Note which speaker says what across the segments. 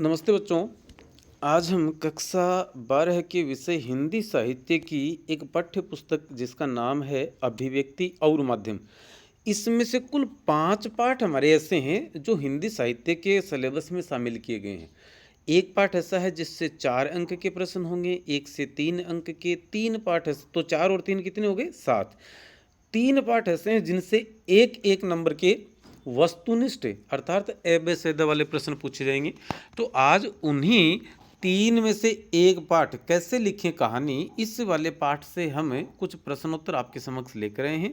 Speaker 1: नमस्ते बच्चों। आज हम कक्षा 12 के विषय हिंदी साहित्य की एक पाठ्य पुस्तक जिसका नाम है अभिव्यक्ति और माध्यम। इसमें से कुल 5 पाठ हमारे ऐसे हैं जो हिंदी साहित्य के सिलेबस में शामिल किए गए हैं। एक पाठ ऐसा है जिससे 4 अंक के प्रश्न होंगे, 1 से 3 अंक के 3 पाठ ऐसे, तो 4 और 3 कितने हो गए? 7। 3 पाठ ऐसे हैं जिनसे एक एक नंबर के वस्तुनिष्ठ अर्थात एबेसेदा वाले प्रश्न पूछे जाएंगे। तो आज उन्हीं 3 में से एक पाठ कैसे लिखें कहानी, इस वाले पाठ से हम कुछ प्रश्नोत्तर आपके समक्ष लेकर आए हैं।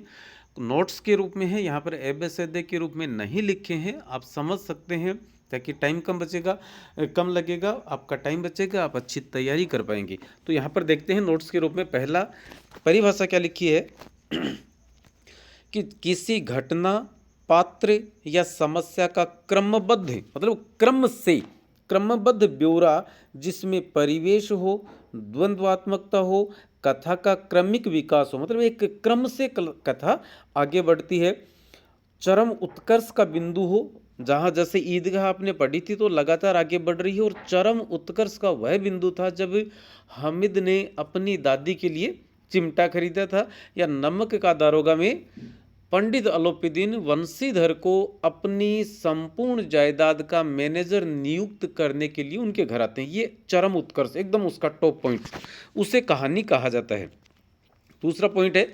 Speaker 1: नोट्स के रूप में है, यहाँ पर एबेसेदे के रूप में नहीं लिखे हैं, आप समझ सकते हैं ताकि टाइम कम लगेगा, आपका टाइम बचेगा, आप अच्छी तैयारी कर पाएंगे। तो यहाँ पर देखते हैं नोट्स के रूप में पहला परिभाषा क्या लिखी है कि किसी घटना, पात्र या समस्या का क्रमबद्ध मतलब क्रमबद्ध ब्यौरा जिसमें परिवेश हो, द्वंद्वात्मकता हो, कथा का क्रमिक विकास हो, मतलब एक क्रम से कथा आगे बढ़ती है। चरम उत्कर्ष का बिंदु हो, जहाँ जैसे ईदगाह आपने पढ़ी थी तो लगातार आगे बढ़ रही है, और चरम उत्कर्ष का वह बिंदु था जब हामिद ने अपनी दादी के लिए चिमटा खरीदा था, या नमक का दारोगा में पंडित अलोपीदीन वंशीधर को अपनी संपूर्ण जायदाद का मैनेजर नियुक्त करने के लिए उनके घर आते हैं। ये चरम उत्कर्ष एकदम उसका टॉप पॉइंट, उसे कहानी कहा जाता है। दूसरा पॉइंट है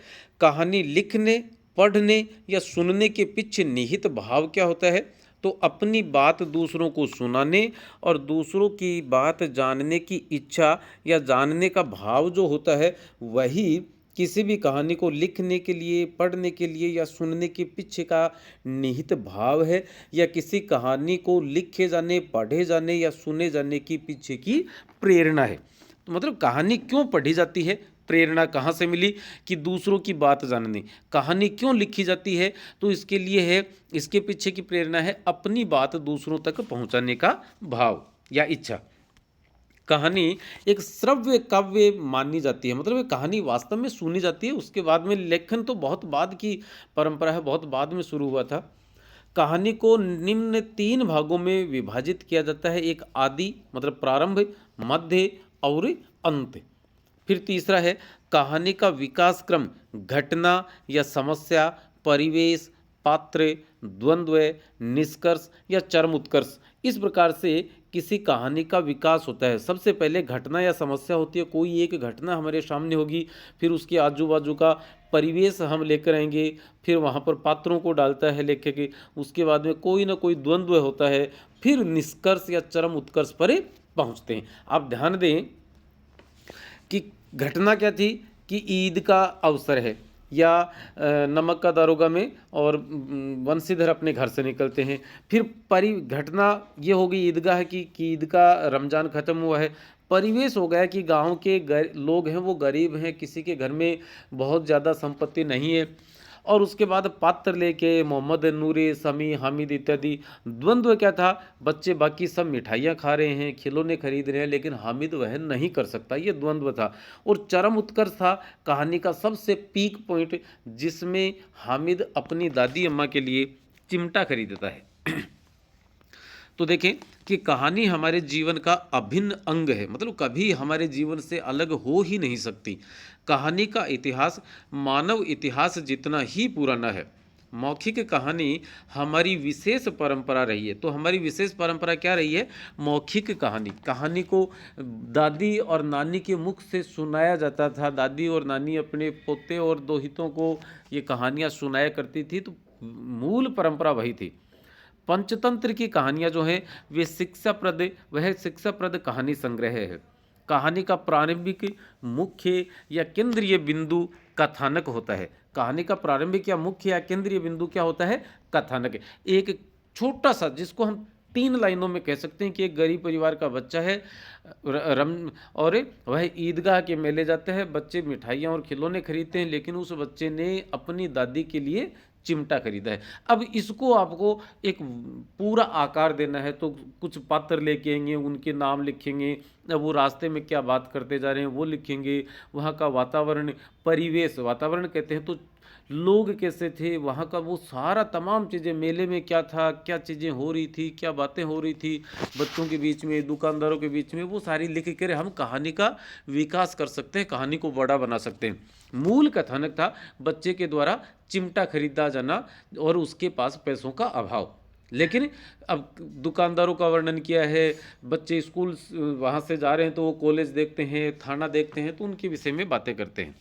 Speaker 1: कहानी लिखने, पढ़ने या सुनने के पीछे निहित भाव क्या होता है। तो अपनी बात दूसरों को सुनाने और दूसरों की बात जानने की इच्छा या जानने का भाव जो होता है, वही किसी भी कहानी को लिखने के लिए, पढ़ने के लिए या सुनने के पीछे का निहित भाव है, या किसी कहानी को लिखे जाने, पढ़े जाने या सुने जाने की पीछे की प्रेरणा है। तो मतलब कहानी क्यों पढ़ी जाती है, प्रेरणा कहाँ से मिली कि दूसरों की बात जानने। कहानी क्यों लिखी जाती है, तो इसके लिए है, इसके पीछे की प्रेरणा है अपनी बात दूसरों तक पहुँचाने का भाव या इच्छा। कहानी एक श्रव्य काव्य मानी जाती है, मतलब ये कहानी वास्तव में सुनी जाती है, उसके बाद में लेखन तो बहुत बाद की परंपरा है, बहुत बाद में शुरू हुआ था। कहानी को निम्न 3 भागों में विभाजित किया जाता है, एक आदि मतलब प्रारंभ, मध्य और अंत। फिर तीसरा है कहानी का विकास क्रम, घटना या समस्या, परिवेश, पात्र, द्वंद्व, निष्कर्ष या चरम उत्कर्ष। इस प्रकार से किसी कहानी का विकास होता है। सबसे पहले घटना या समस्या होती है, कोई एक घटना हमारे सामने होगी, फिर उसके आजू बाजू का परिवेश हम लेकर आएंगे, फिर वहाँ पर पात्रों को डालता है लेखक, उसके बाद में कोई ना कोई द्वंद्व होता है, फिर निष्कर्ष या चरम उत्कर्ष पर पहुँचते हैं। आप ध्यान दें कि घटना क्या थी कि ईद का अवसर है, या नमक का दारोगा में और वंशीधर अपने घर से निकलते हैं। फिर घटना ये हो गई ईदगाह की कि ईद का रमज़ान ख़त्म हुआ है। परिवेश हो गया कि गांव के लोग हैं वो गरीब हैं, किसी के घर में बहुत ज़्यादा संपत्ति नहीं है। और उसके बाद पात्र लेके मोहम्मद, नूरी, समी, हामिद इत्यादि। द्वंद्व क्या था, बच्चे बाकी सब मिठाइयाँ खा रहे हैं, खिलौने खरीद रहे हैं, लेकिन हामिद वह नहीं कर सकता, ये द्वंद्व था। और चरम उत्कर्ष था कहानी का सबसे पीक पॉइंट, जिसमें हामिद अपनी दादी अम्मा के लिए चिमटा खरीदता है। तो देखें कि कहानी हमारे जीवन का अभिन्न अंग है, मतलब कभी हमारे जीवन से अलग हो ही नहीं सकती। कहानी का इतिहास मानव इतिहास जितना ही पुराना है। मौखिक कहानी हमारी विशेष परंपरा रही है। तो हमारी विशेष परंपरा क्या रही है? मौखिक कहानी। कहानी को दादी और नानी के मुख से सुनाया जाता था। दादी और नानी अपने पोते और दोहितों को ये कहानियाँ सुनाया करती थी, तो मूल परंपरा वही थी। पंचतंत्र की कहानियाँ जो हैं वे शिक्षाप्रद कहानी संग्रह है। कहानी का प्रारंभिक, मुख्य या केंद्रीय बिंदु कथानक होता है। कहानी का प्रारंभिक या मुख्य या केंद्रीय बिंदु क्या होता है? कथानक। एक छोटा सा, जिसको हम 3 लाइनों में कह सकते हैं कि एक गरीब परिवार का बच्चा है, और वह ईदगाह के मेले जाता है, बच्चे मिठाइयाँ और खिलौने खरीदते हैं, लेकिन उस बच्चे ने अपनी दादी के लिए चिमटा खरीदा है। अब इसको आपको एक पूरा आकार देना है, तो कुछ पात्र लेके आएंगे, उनके नाम लिखेंगे, अब वो रास्ते में क्या बात करते जा रहे हैं वो लिखेंगे, वहाँ का वातावरण, परिवेश, वातावरण कहते हैं तो लोग कैसे थे, वहाँ का वो सारा तमाम चीज़ें, मेले में क्या था, क्या चीज़ें हो रही थी, क्या बातें हो रही थी बच्चों के बीच में, दुकानदारों के बीच में, वो सारी लिख कर हम कहानी का विकास कर सकते हैं, कहानी को बड़ा बना सकते हैं। मूल कथानक था बच्चे के द्वारा चिमटा खरीदा जाना और उसके पास पैसों का अभाव। लेकिन अब दुकानदारों का वर्णन किया है, बच्चे स्कूल वहाँ से जा रहे हैं तो वो कॉलेज देखते हैं, थाना देखते हैं, तो उनके विषय में बातें करते हैं।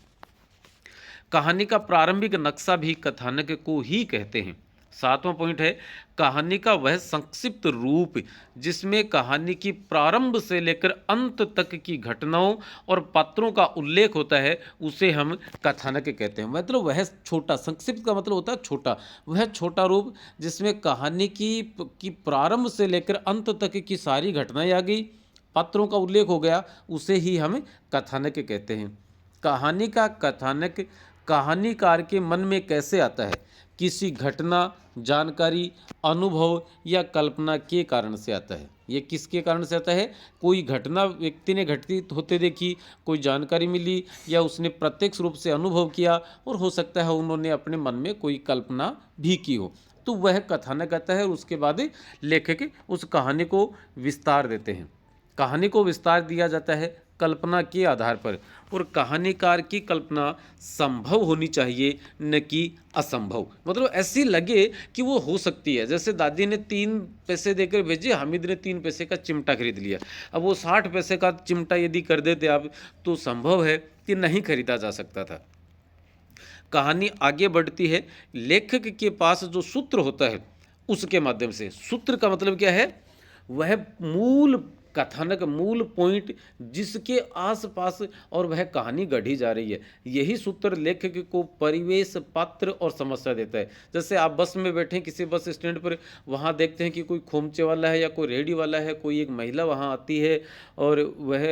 Speaker 1: कहानी का प्रारंभिक नक्शा भी कथानक को ही कहते हैं। सातवां पॉइंट है, कहानी का वह संक्षिप्त रूप जिसमें कहानी की प्रारंभ से लेकर अंत तक की घटनाओं और पात्रों का उल्लेख होता है, उसे हम कथानक कहते हैं। मतलब वह छोटा, संक्षिप्त का मतलब होता है छोटा, वह छोटा रूप जिसमें कहानी की प्रारंभ से लेकर अंत तक की सारी घटनाएं आ गई, पात्रों का उल्लेख हो गया, उसे ही हम कथानक कहते हैं। कहानी का कथानक कहानीकार के मन में कैसे आता है? किसी घटना, जानकारी, अनुभव या कल्पना के कारण से आता है। ये किसके कारण से आता है? कोई घटना व्यक्ति ने घटित होते देखी, कोई जानकारी मिली, या उसने प्रत्यक्ष रूप से अनुभव किया, और हो सकता है उन्होंने अपने मन में कोई कल्पना भी की हो, तो वह कथानक आता है। और उसके बाद लेखक उस कहानी को विस्तार देते हैं। कहानी को विस्तार दिया जाता है कल्पना के आधार पर, और कहानीकार की कल्पना संभव होनी चाहिए, न कि असंभव। मतलब ऐसी लगे कि वो हो सकती है। जैसे दादी ने 3 पैसे देकर भेजे, हामिद ने 3 पैसे का चिमटा खरीद लिया। अब वो 60 पैसे का चिमटा यदि कर देते आप, तो संभव है कि नहीं खरीदा जा सकता था। कहानी आगे बढ़ती है लेखक के पास जो सूत्र होता है उसके माध्यम से। सूत्र का मतलब क्या है? वह मूल कथानक, मूल पॉइंट जिसके आसपास और वह कहानी गढ़ी जा रही है, यही सूत्र लेखक को परिवेश, पात्र और समस्या देता है। जैसे आप बस में बैठे किसी बस स्टैंड पर, वहाँ देखते हैं कि कोई खोमचे वाला है या कोई रेहड़ी वाला है, कोई एक महिला वहाँ आती है और वह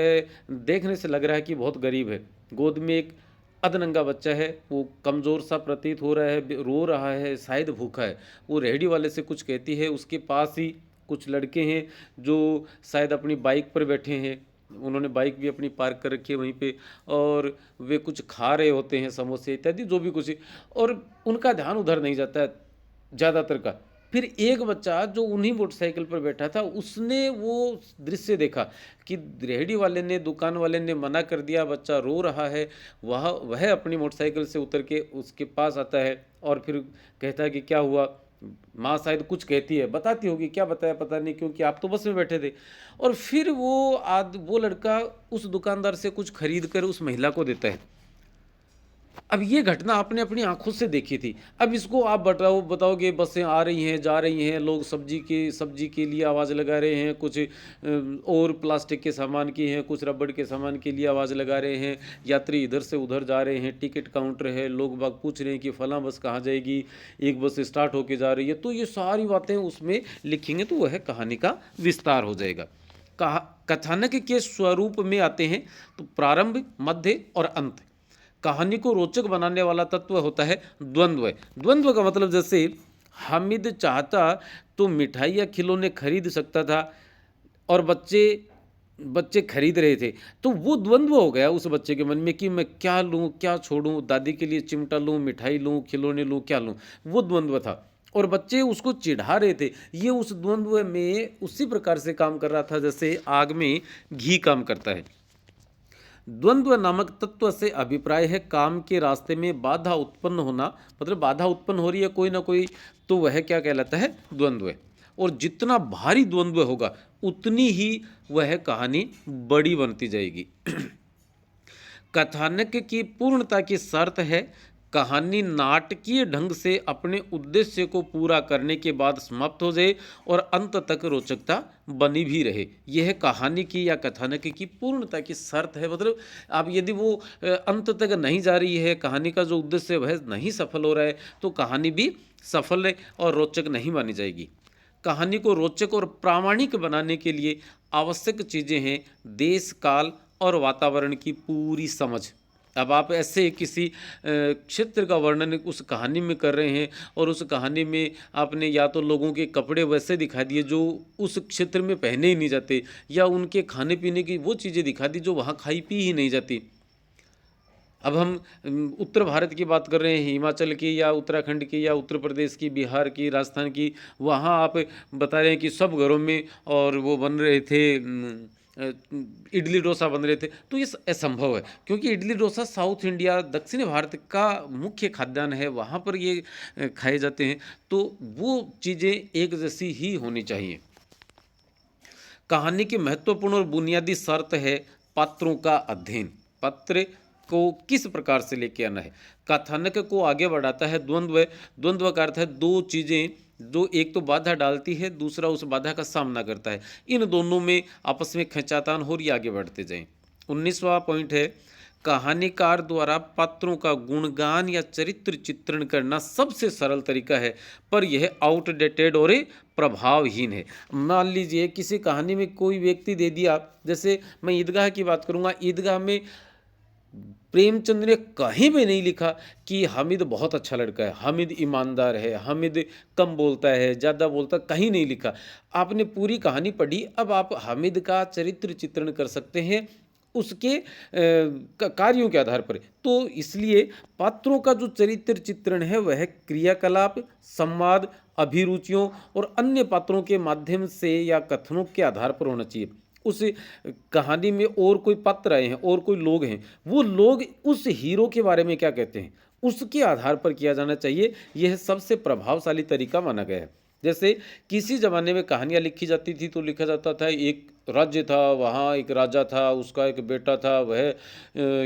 Speaker 1: देखने से लग रहा है कि बहुत गरीब है। गोद में एक अधनंगा बच्चा है, वो कमज़ोर सा प्रतीत हो रहा है, रो रहा है, शायद भूखा है। वो रेहड़ी वाले से कुछ कहती है। उसके पास ही कुछ लड़के हैं जो शायद अपनी बाइक पर बैठे हैं, उन्होंने बाइक भी अपनी पार्क कर रखी है वहीं पे, और वे कुछ खा रहे होते हैं, समोसे इत्यादि जो भी कुछ, और उनका ध्यान उधर नहीं जाता है ज़्यादातर का। फिर एक बच्चा जो उन्हीं मोटरसाइकिल पर बैठा था, उसने वो दृश्य देखा कि रेहड़ी वाले ने, दुकान वाले ने मना कर दिया, बच्चा रो रहा है। वह अपनी मोटरसाइकिल से उतर के उसके पास आता है और फिर कहता है कि क्या हुआ। माँ शायद कुछ कहती है, बताती होगी, क्या बताया पता नहीं, क्योंकि आप तो बस में बैठे थे। और फिर वो लड़का उस दुकानदार से कुछ खरीद कर उस महिला को देता है। अब ये घटना आपने अपनी आंखों से देखी थी। अब इसको आप बताओगे बसें आ रही हैं, जा रही हैं, लोग सब्जी के लिए आवाज़ लगा रहे हैं, कुछ और प्लास्टिक के सामान की हैं, कुछ रबड़ के सामान के लिए आवाज़ लगा रहे हैं, यात्री इधर से उधर जा रहे हैं, टिकट काउंटर है, लोग बाग पूछ रहे हैं कि फलां बस कहाँ जाएगी, एक बस स्टार्ट होके जा रही है। तो ये सारी बातें उसमें लिखेंगे तो वह कहानी का विस्तार हो जाएगा। कथानक के स्वरूप में आते हैं तो प्रारंभ, मध्य और अंत। कहानी को रोचक बनाने वाला तत्व होता है द्वंद्व। द्वंद्व का मतलब, जैसे हामिद चाहता तो मिठाई या खिलौने खरीद सकता था, और बच्चे खरीद रहे थे, तो वो द्वंद्व हो गया उस बच्चे के मन में कि मैं क्या लूँ, क्या छोड़ूं, दादी के लिए चिमटा लूँ, मिठाई लूँ, खिलौने लूँ, क्या लूँ। वो द्वंद्व था, और बच्चे उसको चिढ़ा रहे थे। ये उस द्वंद्व में उसी प्रकार से काम कर रहा था जैसे आग में घी काम करता है। द्वंद्व नामक तत्व से अभिप्राय है काम के रास्ते में बाधा उत्पन्न होना। मतलब बाधा उत्पन्न हो रही है कोई ना कोई, तो वह क्या कहलाता है? द्वंद्व है। और जितना भारी द्वंद्व होगा उतनी ही वह कहानी बड़ी बनती जाएगी। कथानक की पूर्णता की शर्त है कहानी नाटकीय ढंग से अपने उद्देश्य को पूरा करने के बाद समाप्त हो जाए और अंत तक रोचकता बनी भी रहे। यह कहानी की या कथानक की पूर्णता की शर्त है। मतलब अब यदि वो अंत तक नहीं जा रही है, कहानी का जो उद्देश्य वह नहीं सफल हो रहा है, तो कहानी भी सफल और रोचक नहीं मानी जाएगी। कहानी को रोचक और प्रामाणिक बनाने के लिए आवश्यक चीज़ें हैं देश, काल और वातावरण की पूरी समझ। अब आप ऐसे किसी क्षेत्र का वर्णन उस कहानी में कर रहे हैं, और उस कहानी में आपने या तो लोगों के कपड़े वैसे दिखा दिए जो उस क्षेत्र में पहने ही नहीं जाते, या उनके खाने पीने की वो चीज़ें दिखा दी जो वहाँ खाई पी ही नहीं जाती। अब हम उत्तर भारत की बात कर रहे हैं, हिमाचल की या उत्तराखंड की या उत्तर प्रदेश की, बिहार की, राजस्थान की, वहाँ आप बता रहे हैं कि सब घरों में और वो बन रहे थे, अ, इडली डोसा बन रहे थे। तो ये असंभव है, क्योंकि इडली डोसा साउथ इंडिया, दक्षिण भारत का मुख्य खाद्यान्न है, वहाँ पर ये खाए जाते हैं। तो वो चीज़ें एक जैसी ही होनी चाहिए। कहानी की महत्वपूर्ण और बुनियादी शर्त है पात्रों का अध्ययन। पात्र को किस प्रकार से लेके आना है। कथानक को आगे बढ़ाता है द्वंद्व। द्वंद्व का अर्थ है दो चीज़ें जो एक तो बाधा डालती है, दूसरा उस बाधा का सामना करता है। इन दोनों में आपस में खींचातान हो रही, आगे बढ़ते जाएं। 19वां पॉइंट है, कहानीकार द्वारा पात्रों का गुणगान या चरित्र चित्रण करना सबसे सरल तरीका है, पर यह आउटडेटेड और प्रभावहीन है। मान लीजिए किसी कहानी में कोई व्यक्ति दे दिया, जैसे मैं ईदगाह की बात करूंगा, ईदगाह में प्रेमचंद ने कहीं भी नहीं लिखा कि हामिद बहुत अच्छा लड़का है, हामिद ईमानदार है, हामिद कम बोलता है, ज़्यादा बोलता, कहीं नहीं लिखा। आपने पूरी कहानी पढ़ी, अब आप हामिद का चरित्र चित्रण कर सकते हैं उसके कार्यों के आधार पर। तो इसलिए पात्रों का जो चरित्र चित्रण है वह क्रियाकलाप, संवाद, अभिरुचियों और अन्य पात्रों के माध्यम से या कथनों के आधार पर होना चाहिए। उस कहानी में और कोई पात्र आए हैं और कोई लोग हैं, वो लोग उस हीरो के बारे में क्या कहते हैं उसके आधार पर किया जाना चाहिए। यह सबसे प्रभावशाली तरीका माना गया है। जैसे किसी ज़माने में कहानियाँ लिखी जाती थी तो लिखा जाता था, एक राज्य था, वहाँ एक राजा था, उसका एक बेटा था, वह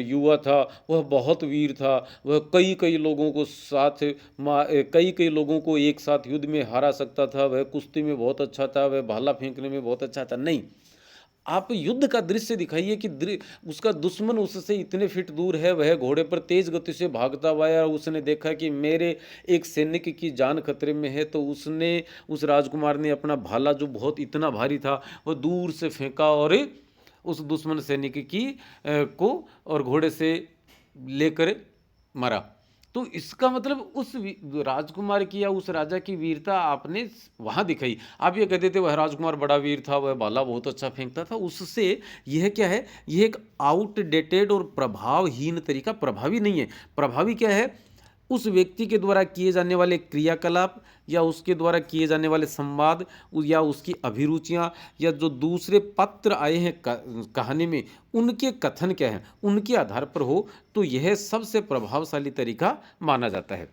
Speaker 1: युवा था, वह बहुत वीर था, वह कई कई लोगों को साथ कई कई लोगों को एक साथ युद्ध में हरा सकता था, वह कुश्ती में बहुत अच्छा था, वह भाला फेंकने में बहुत अच्छा था। नहीं, आप युद्ध का दृश्य दिखाइए कि उसका दुश्मन उससे इतने फीट दूर है, वह घोड़े पर तेज गति से भागता हुआ है और उसने देखा कि मेरे एक सैनिक की जान खतरे में है, तो उसने, उस राजकुमार ने अपना भाला जो बहुत इतना भारी था वो दूर से फेंका और उस दुश्मन सैनिक की को और घोड़े से लेकर मरा। तो इसका मतलब उस राजकुमार की या उस राजा की वीरता आपने वहाँ दिखाई। आप ये कहते थे वह राजकुमार बड़ा वीर था, वह भाला बहुत अच्छा फेंकता था, उससे यह क्या है, यह एक आउटडेटेड और प्रभावहीन तरीका, प्रभावी नहीं है। प्रभावी क्या है, उस व्यक्ति के द्वारा किए जाने वाले क्रियाकलाप या उसके द्वारा किए जाने वाले संवाद या उसकी अभिरुचियां या जो दूसरे पात्र आए हैं कहानी में उनके कथन क्या हैं, उनके आधार पर हो, तो यह सबसे प्रभावशाली तरीका माना जाता है।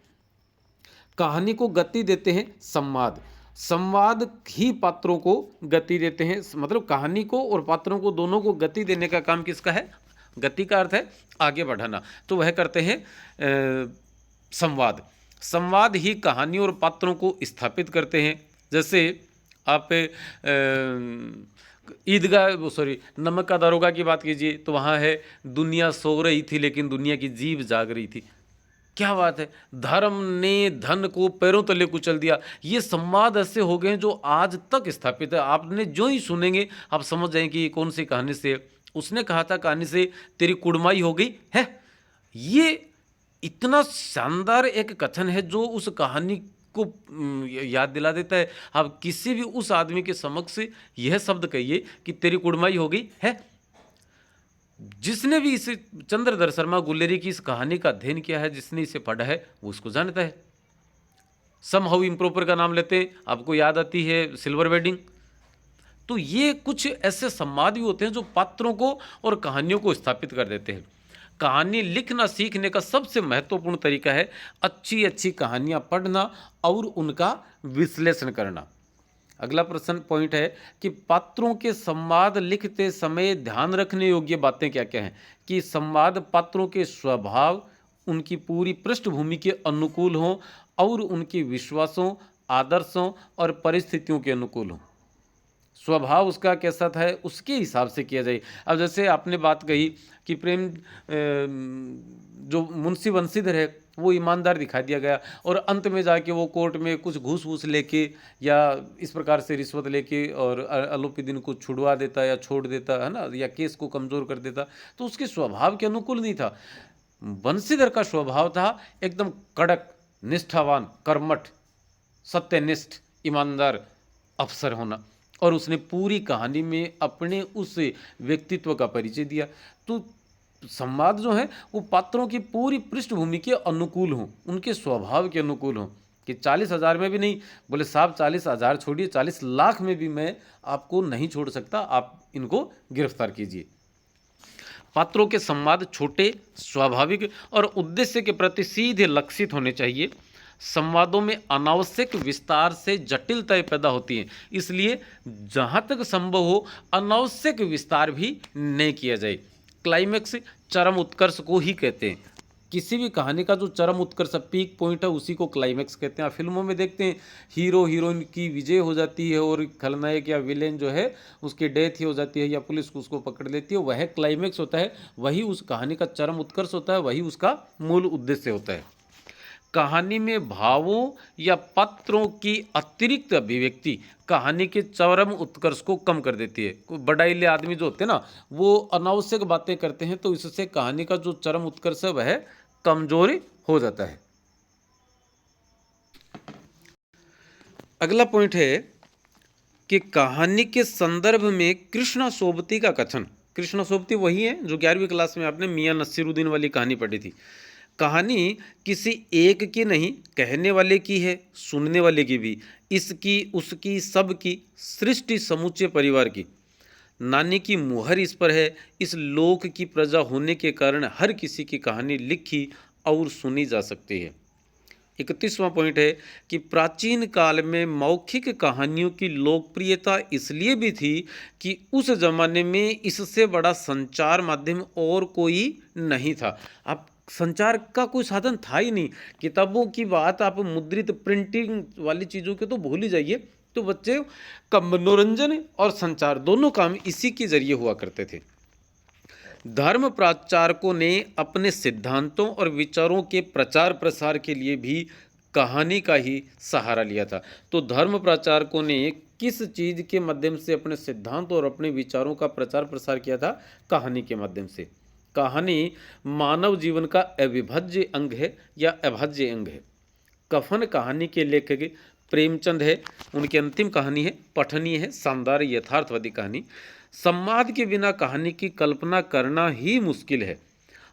Speaker 1: कहानी को गति देते हैं संवाद। संवाद ही पात्रों को गति देते हैं, मतलब कहानी को और पात्रों को दोनों को गति देने का काम किसका है। गति का अर्थ है आगे बढ़ाना, तो वह करते हैं संवाद। संवाद ही कहानी और पात्रों को स्थापित करते हैं। जैसे आप ईदगाह सॉरी नमक का दारोगा की बात कीजिए, तो वहाँ है, दुनिया सो रही थी लेकिन दुनिया की जीभ जाग रही थी। क्या बात है, धर्म ने धन को पैरों तले कुचल दिया। ये संवाद ऐसे हो गए हैं जो आज तक स्थापित है। आपने जो ही सुनेंगे आप समझ जाएंगे कि ये कौन सी कहानी से। उसने कहा था कहानी से तेरी कुड़माई हो गई है। ये इतना शानदार एक कथन है जो उस कहानी को याद दिला देता है। आप किसी भी उस आदमी के समक्ष यह शब्द कहिए कि तेरी कुड़माई हो गई है, जिसने भी इस चंद्रधर शर्मा गुलेरी की इस कहानी का अध्ययन किया है, जिसने इसे पढ़ा है, वो उसको जानता है। सम हाउ इम्प्रॉपर का नाम लेते हैं, आपको याद आती है सिल्वर वेडिंग। तो ये कुछ ऐसे संवाद भी होते हैं जो पात्रों को और कहानियों को स्थापित कर देते हैं। कहानी लिखना सीखने का सबसे महत्वपूर्ण तरीका है अच्छी अच्छी कहानियां पढ़ना और उनका विश्लेषण करना। अगला प्रश्न पॉइंट है कि पात्रों के संवाद लिखते समय ध्यान रखने योग्य बातें क्या क्या हैं। कि संवाद पात्रों के स्वभाव, उनकी पूरी पृष्ठभूमि के अनुकूल हों और उनके विश्वासों, आदर्शों और परिस्थितियों के अनुकूल हों। स्वभाव उसका कैसा था उसके हिसाब से किया जाए। अब जैसे आपने बात कही कि प्रेम जो मुंशी बंशीधर है वो ईमानदार दिखा दिया गया और अंत में जाके वो कोर्ट में कुछ घूस वूस लेके या इस प्रकार से रिश्वत लेके और आरोपी दिन को छुड़वा देता या छोड़ देता है ना, या केस को कमज़ोर कर देता, तो उसके स्वभाव के अनुकूल नहीं था। बंशीधर का स्वभाव था एकदम कड़क, निष्ठावान, कर्मठ, सत्यनिष्ठ, ईमानदार अफसर होना, और उसने पूरी कहानी में अपने उस व्यक्तित्व का परिचय दिया। तो संवाद जो है वो पात्रों की पूरी पृष्ठभूमि के अनुकूल हों, उनके स्वभाव के अनुकूल हों, कि 40,000 में भी नहीं, बोले साहब 40,000 छोड़िए, 40 लाख में भी मैं आपको नहीं छोड़ सकता, आप इनको गिरफ्तार कीजिए। पात्रों के संवाद छोटे, स्वाभाविक और उद्देश्य के प्रति सीधे लक्षित होने चाहिए। संवादों में अनावश्यक विस्तार से जटिलताएं पैदा होती हैं, इसलिए जहाँ तक संभव हो अनावश्यक विस्तार भी नहीं किया जाए। क्लाइमेक्स चरम उत्कर्ष को ही कहते हैं। किसी भी कहानी का जो चरम उत्कर्ष पीक पॉइंट है उसी को क्लाइमेक्स कहते हैं। आप फिल्मों में देखते हैं हीरो हीरोइन की विजय हो जाती है और खलनायक या विलेन जो है उसकी डेथ ही हो जाती है या पुलिस उसको पकड़ लेती है, वह क्लाइमेक्स होता है, वही उस कहानी का चरम उत्कर्ष होता है, वही उसका मूल उद्देश्य होता है। कहानी में भावों या पात्रों की अतिरिक्त अभिव्यक्ति कहानी के चरम उत्कर्ष को कम कर देती है। कोई बड़ाइले आदमी जो होते हैं ना, वो अनावश्यक बातें करते हैं, तो इससे कहानी का जो चरम उत्कर्ष है वह कमजोरी हो जाता है। अगला पॉइंट है कि कहानी के संदर्भ में कृष्णा सोबती का कथन। कृष्णा सोबती वही है जो 11वीं क्लास में आपने मियां नसीरुद्दीन वाली कहानी पढ़ी थी। कहानी किसी एक की नहीं, कहने वाले की है, सुनने वाले की भी, इसकी उसकी सबकी, सृष्टि समूचे परिवार की। नानी की मुहर इस पर है। इस लोक की प्रजा होने के कारण हर किसी की कहानी लिखी और सुनी जा सकती है। 31वां पॉइंट है कि प्राचीन काल में मौखिक कहानियों की लोकप्रियता इसलिए भी थी कि उस जमाने में इससे बड़ा संचार माध्यम और कोई नहीं था। आप संचार का कोई साधन था ही नहीं। किताबों की बात आप मुद्रित प्रिंटिंग वाली चीज़ों के तो भूल ही जाइए। तो बच्चे का मनोरंजन और संचार दोनों काम इसी के जरिए हुआ करते थे। धर्म प्रचारकों ने अपने सिद्धांतों और विचारों के प्रचार प्रसार के लिए भी कहानी का ही सहारा लिया था। तो धर्म प्रचारकों ने किस चीज़ के माध्यम से अपने सिद्धांत और अपने विचारों का प्रचार प्रसार किया था? कहानी के माध्यम से। कहानी मानव जीवन का अविभाज्य अंग है या अभाज्य अंग है। कफन कहानी के लेखक प्रेमचंद है। उनकी अंतिम कहानी है पठनीय है, शानदार यथार्थवादी कहानी। संवाद के बिना कहानी की कल्पना करना ही मुश्किल है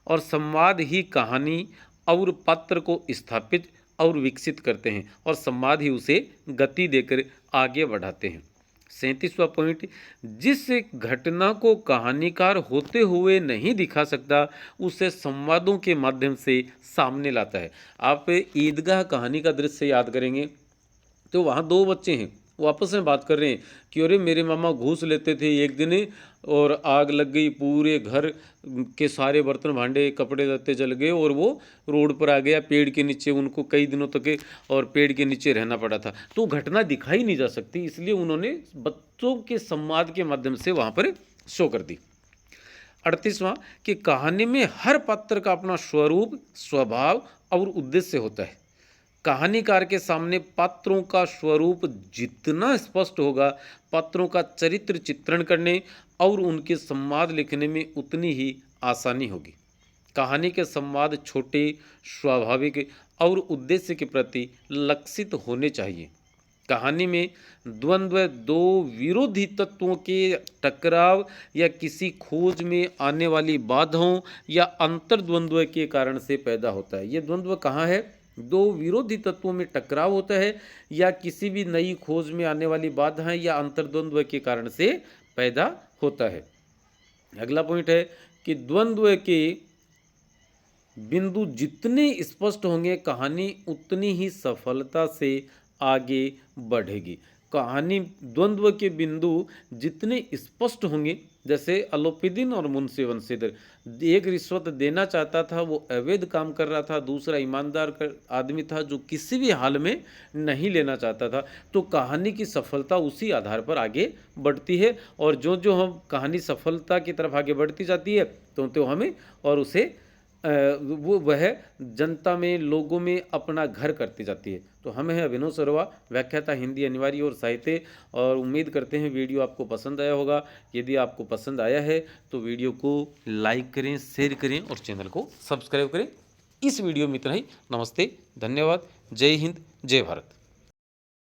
Speaker 1: और संवाद ही कहानी और पात्र को स्थापित और विकसित करते हैं और संवाद ही उसे गति देकर आगे बढ़ाते हैं। 37वां पॉइंट, जिस घटना को कहानीकार होते हुए नहीं दिखा सकता उसे संवादों के माध्यम से सामने लाता है। आप ईदगाह कहानी का दृश्य याद करेंगे तो वहाँ दो बच्चे हैं, वो आपस में बात कर रहे हैं कि अरे मेरे मामा घूस लेते थे एक दिन और आग लग गई, पूरे घर के सारे बर्तन भांडे कपड़े लत्ते जल गए और वो रोड पर आ गया, पेड़ के नीचे उनको कई दिनों तक और पेड़ के नीचे रहना पड़ा था। तो घटना दिखाई नहीं जा सकती, इसलिए उन्होंने बच्चों के संवाद के माध्यम से वहाँ पर शो कर दी। 38वां कि कहानी में हर पात्र का अपना स्वरूप, स्वभाव और उद्देश्य होता है। कहानीकार के सामने पात्रों का स्वरूप जितना स्पष्ट होगा, पात्रों का चरित्र चित्रण करने और उनके संवाद लिखने में उतनी ही आसानी होगी। कहानी के संवाद छोटे, स्वाभाविक और उद्देश्य के प्रति लक्षित होने चाहिए। कहानी में द्वंद्व दो विरोधी तत्वों के टकराव या किसी खोज में आने वाली बाधाओं या अंतर्द्वंद्व के कारण से पैदा होता है। ये द्वंद्व कहाँ है? दो विरोधी तत्वों में टकराव होता है या किसी भी नई खोज में आने वाली बाधाएं या अंतर्द्वंद्व के कारण से पैदा होता है। अगला पॉइंट है कि द्वंद्व के बिंदु जितने स्पष्ट होंगे कहानी उतनी ही सफलता से आगे बढ़ेगी। कहानी द्वंद्व के बिंदु जितने स्पष्ट होंगे, जैसे अलोपीदीन और मुंशी वंशीधर, एक रिश्वत देना चाहता था, वो अवैध काम कर रहा था, दूसरा ईमानदार आदमी था जो किसी भी हाल में नहीं लेना चाहता था। तो कहानी की सफलता उसी आधार पर आगे बढ़ती है और जो जो हम कहानी सफलता की तरफ आगे बढ़ती जाती है तो हमें और उसे वह जनता में, लोगों में अपना घर करती जाती है। तो हम हैं अभिनव सरोवा, व्याख्याता हिंदी अनिवार्य और साहित्य, और उम्मीद करते हैं वीडियो आपको पसंद आया होगा। यदि आपको पसंद आया है तो वीडियो को लाइक करें, शेयर करें और चैनल को सब्सक्राइब करें। इस वीडियो में इतना ही। नमस्ते, धन्यवाद, जय हिंद, जय भारत।